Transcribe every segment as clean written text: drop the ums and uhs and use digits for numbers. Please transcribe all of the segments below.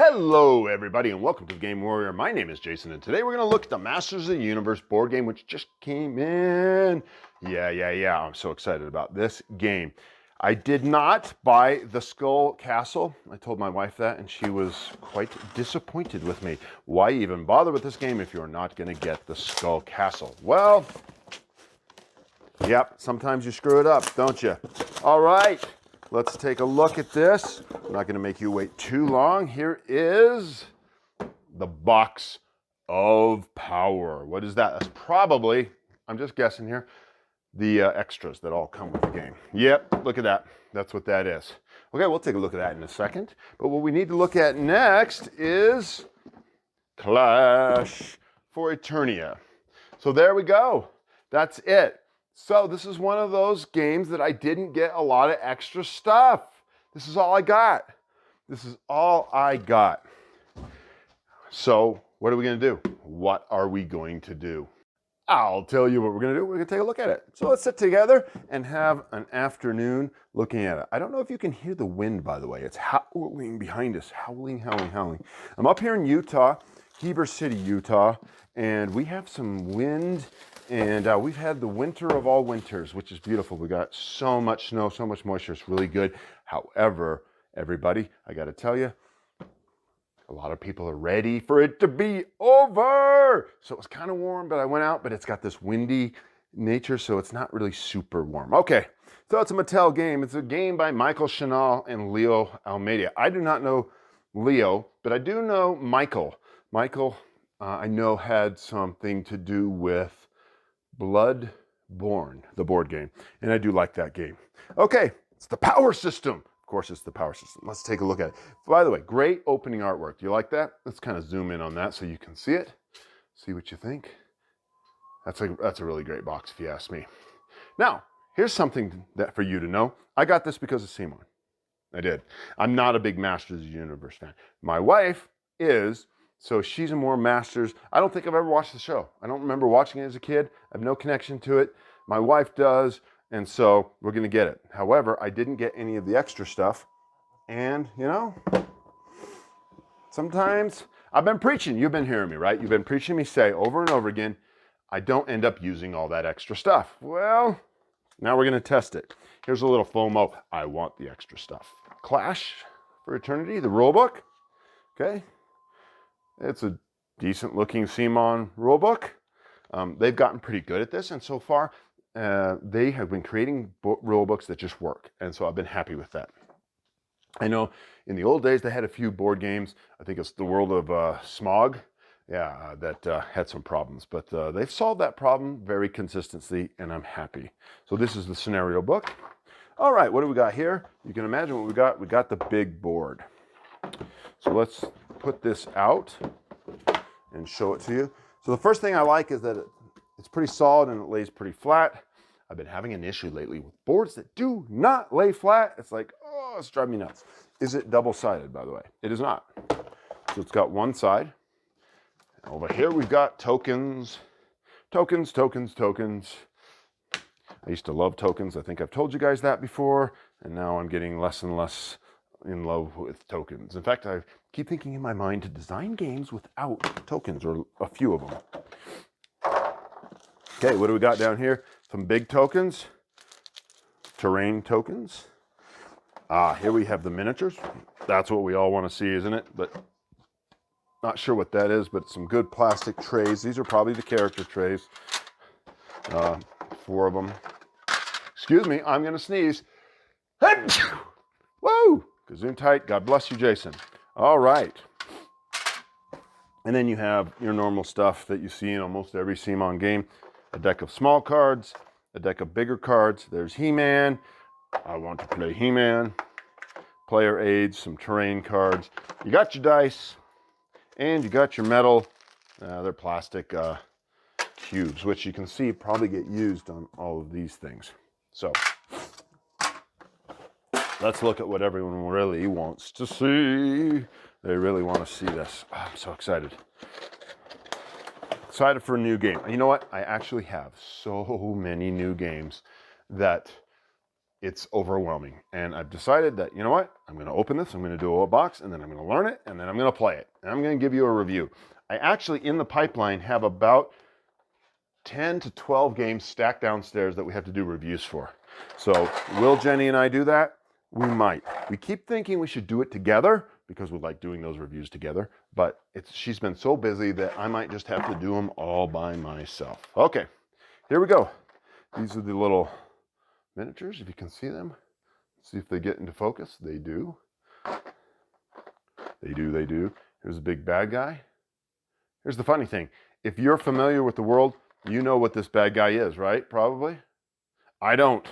Hello everybody and welcome to the Game Warrior. My name is Jason and today we're going to look at the Masters of the Universe board game which just came in. Yeah, I'm so excited about this game. I did not buy the Skull Castle. I told my wife that and she was quite disappointed with me. Why even bother with this game if you're not going to get the Skull Castle? Well, yep, sometimes you screw it up, don't you? All right. Let's take a look at this. I'm not going to make you wait too long. Here is the Box of Power. What is that? That's probably, I'm just guessing here, the extras that all come with the game. Yep, look at that. That's what that is. Okay, we'll take a look at that in a second. But what we need to look at next is Clash for Eternia. So there we go. That's it. So this is one of those games that I didn't get a lot of extra stuff. This is all I got. This is all I got. So what are we going to do? What are we going to do? I'll tell you what we're going to do. We're going to take a look at it. So let's sit together and have an afternoon looking at it. I don't know if you can hear the wind, by the way. It's howling behind us. Howling. I'm up here in Utah, Heber City, Utah, and we have some wind. And we've had the winter of all winters, which is beautiful. We got so much snow, so much moisture. It's really good. However, everybody, I got to tell you, a lot of people are ready for it to be over. So it was kind of warm, but I went out, but it's got this windy nature, so it's not really super warm. Okay, so it's a Mattel game. It's a game by Michael Shinall and Leo Almeida. I do not know Leo, but I do know Michael. Michael, I know, had something to do with Bloodborne, the board game. And I do like that game. Okay, it's the Power System. Of course, it's the Power System. Let's take a look at it. By the way, great opening artwork. Do you like that? Let's kind of zoom in on that so you can see it. See what you think. That's a really great box if you ask me. Now, here's something that for you to know. I got this because of Simon. I did. I'm not a big Masters of the Universe fan. My wife is. So she's a more Masters. I don't think I've ever watched the show. I don't remember watching it as a kid. I have no connection to it. My wife does, and so we're going to get it. However, I didn't get any of the extra stuff. And, you know, sometimes I've been preaching. You've been hearing me, right? You've been preaching me say over and over again, I don't end up using all that extra stuff. Well, now we're going to test it. Here's a little FOMO. I want the extra stuff. Clash for Eternity, the rulebook. Okay. It's a decent looking CMON rulebook. They've gotten pretty good at this, and so far they have been creating rulebooks that just work, and so I've been happy with that. I know in the old days they had a few board games. I think it's the World of Smog, that had some problems, but they've solved that problem very consistently, and I'm happy. So this is the scenario book. All right, what do we got here? You can imagine what we got. We got the big board. So let's put this out and show it to you. So the first thing I like is that it's pretty solid and it lays pretty flat. I've been having an issue lately with boards that do not lay flat. It's like, oh, it's driving me nuts. Is it double-sided, by the way? It is not. So it's got one side. Over here we've got tokens. Tokens. I used to love tokens. I think I've told you guys that before. And now I'm getting less and less in love with tokens. In fact, I keep thinking in my mind to design games without tokens, or a few of them. Okay, what do we got down here? Some big tokens, terrain tokens. Here we have the miniatures. That's what we all want to see, isn't it? But not sure what that is, but some good plastic trays. These are probably the character trays. 4 of them. Excuse me, I'm going to sneeze. Woo! Gesundheit. God bless you, Jason. All right. And then you have your normal stuff that you see in almost every CMON game. A deck of small cards, a deck of bigger cards. There's He-Man. I want to play He-Man. Player aids, some terrain cards. You got your dice, and you got your metal. They're plastic cubes, which you can see probably get used on all of these things. So let's look at what everyone really wants to see. They really want to see this. Oh, I'm so excited. Excited for a new game. You know what? I actually have so many new games that it's overwhelming. And I've decided that, you know what? I'm going to open this, I'm going to do a box, and then I'm going to learn it, and then I'm going to play it. And I'm going to give you a review. I actually, in the pipeline, have about 10 to 12 games stacked downstairs that we have to do reviews for. So will Jenny and I do that? We might. We keep thinking we should do it together because we like doing those reviews together, but she's been so busy that I might just have to do them all by myself. Okay, here we go. These are the little miniatures, if you can see them. See if they get into focus. They do. They do, they do. Here's a big bad guy. Here's the funny thing. If you're familiar with the world, you know what this bad guy is, right? Probably. I don't.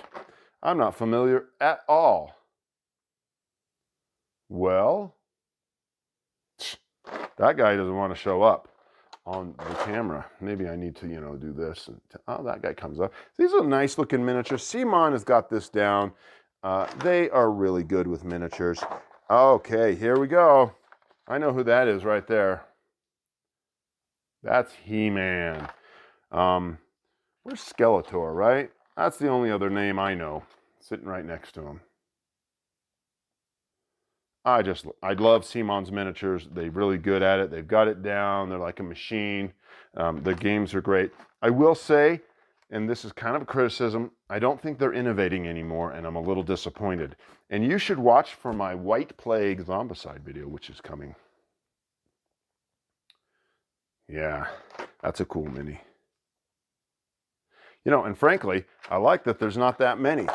I'm not familiar at all. Well, that guy doesn't want to show up on the camera. Maybe I need to, do this. Oh, that guy comes up. These are nice looking miniatures. CMON has got this down. They are really good with miniatures. Okay, here we go. I know who that is right there. That's He-Man. Where's Skeletor, right? That's the only other name I know, sitting right next to him. I love CMON's miniatures. They're really good at it. They've got it down. They're like a machine. The games are great. I will say, and this is kind of a criticism, I don't think they're innovating anymore, and I'm a little disappointed. And you should watch for my White Plague Zombicide video, which is coming. Yeah, that's a cool mini. And frankly, I like that there's not that many.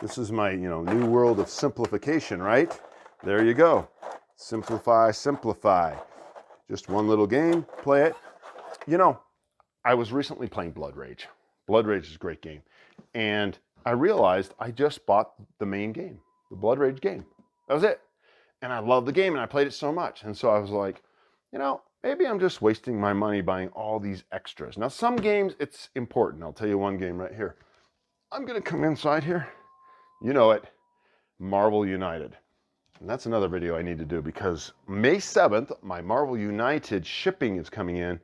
This is my, new world of simplification, right? There you go. Simplify, simplify. Just one little game, play it. I was recently playing Blood Rage. Blood Rage is a great game. And I realized I just bought the main game, the Blood Rage game. That was it. And I loved the game and I played it so much. And so I was like, maybe I'm just wasting my money buying all these extras. Now, some games, it's important. I'll tell you one game right here. I'm going to come inside here. You know it, Marvel United. And that's another video I need to do because May 7th, my Marvel United shipping is coming in,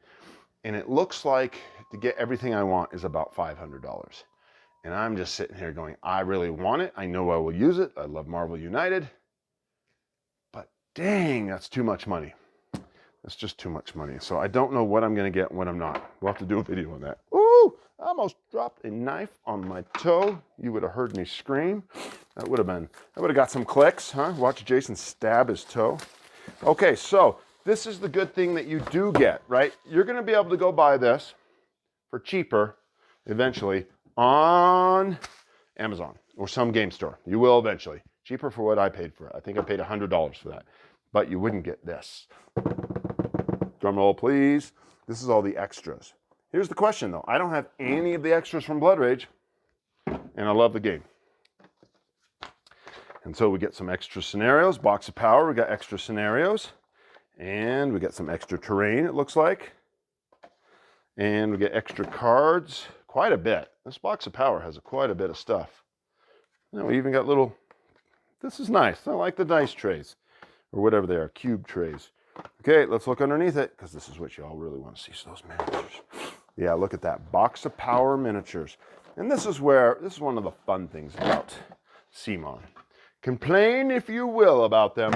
and it looks like to get everything I want is about $500. And I'm just sitting here going, I really want it. I know I will use it. I love Marvel United. But dang, that's too much money. That's just too much money. So I don't know what I'm going to get when I'm not. We'll have to do a video on that. Ooh, I almost dropped a knife on my toe. You would have heard me scream. That would have got some clicks, huh? Watch Jason stab his toe. Okay, so this is the good thing that you do get, right? You're going to be able to go buy this for cheaper eventually on Amazon or some game store. You will eventually. Cheaper for what I paid for it. I think I paid $100 for that. But you wouldn't get this. Drum roll, please. This is all the extras. Here's the question, though. I don't have any of the extras from Blood Rage, and I love the game. And so we get some extra scenarios. Box of Power, we got extra scenarios. And we get some extra terrain, it looks like. And we get extra cards. Quite a bit. This Box of Power has quite a bit of stuff. We even got little... This is nice. I like the dice trays. Or whatever they are, cube trays. Okay, let's look underneath it, because this is what y'all really want to see, so those miniatures. Yeah, look at that. Box of Power miniatures. And this is one of the fun things about CMON. Complain if you will about them,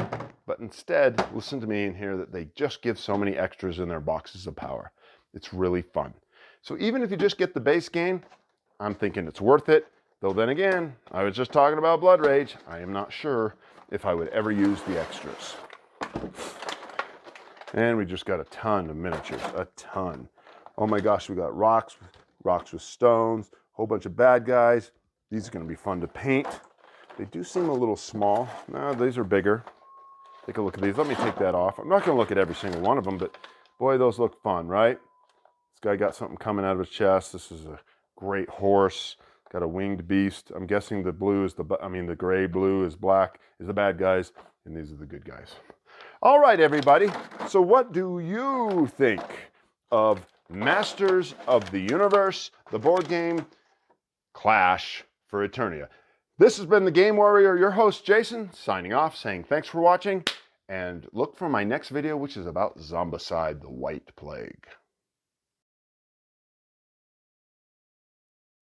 but instead, listen to me and hear that they just give so many extras in their boxes of power. It's really fun. So even if you just get the base game, I'm thinking it's worth it. Though then again, I was just talking about Blood Rage. I am not sure if I would ever use the extras. And we just got a ton of miniatures, a ton. Oh my gosh, we got rocks with stones, a whole bunch of bad guys. These are gonna be fun to paint. They do seem a little small. No, these are bigger. Take a look at these. Let me take that off. I'm not gonna look at every single one of them, but boy, those look fun, right? This guy got something coming out of his chest. This is a great horse. Got a winged beast. I'm guessing the gray blue is black, is the bad guys, and these are the good guys. All right, everybody. So what do you think of Masters of the Universe, the board game Clash for Eternia? This has been the Game Warrior, your host, Jason, signing off, saying thanks for watching, and look for my next video, which is about Zombicide, the White Plague.